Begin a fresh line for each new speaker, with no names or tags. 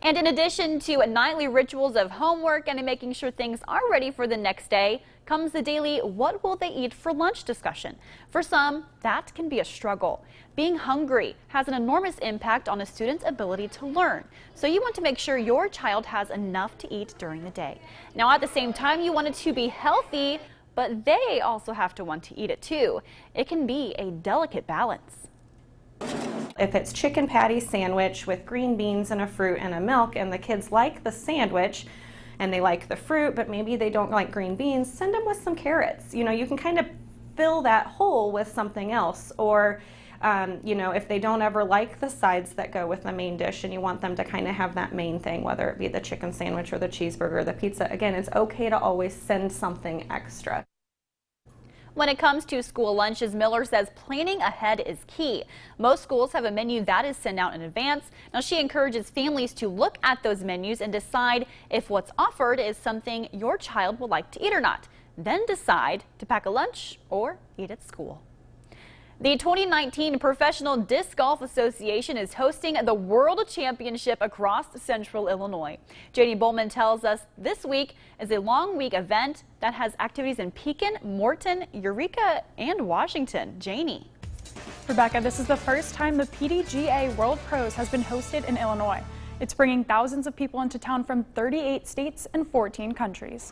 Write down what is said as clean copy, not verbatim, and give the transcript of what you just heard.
And in addition to nightly rituals of homework and making sure things are ready for the next day, comes the daily "what will they eat for lunch" discussion. For some, that can be a struggle. Being hungry has an enormous impact on a student's ability to learn. So you want to make sure your child has enough to eat during the day. Now, at the same time, you want it to be healthy, but they also have to want to eat it too. It can be a delicate balance.
If it's chicken patty sandwich with green beans and a fruit and a milk, and the kids like the sandwich and they like the fruit, but maybe they don't like green beans, send them with some carrots. You know, you can kind of fill that hole with something else. Or, you know, if they don't ever like the sides that go with the main dish and you want them to kind of have that main thing, whether it be the chicken sandwich or the cheeseburger or the pizza, again, it's okay to always send something extra.
When it comes to school lunches, Miller says planning ahead is key. Most schools have a menu that is sent out in advance. Now, she encourages families to look at those menus and decide if what's offered is something your child will like to eat or not. Then decide to pack a lunch or eat at school. The 2019 Professional Disc Golf Association is hosting the World Championship across Central Illinois. JD Bowman tells us this week is a long week event that has activities in Pekin, Morton, Eureka, and Washington. Janie.
Rebecca, this is the first time the PDGA World Pros has been hosted in Illinois. It's bringing thousands of people into town from 38 states and 14 countries.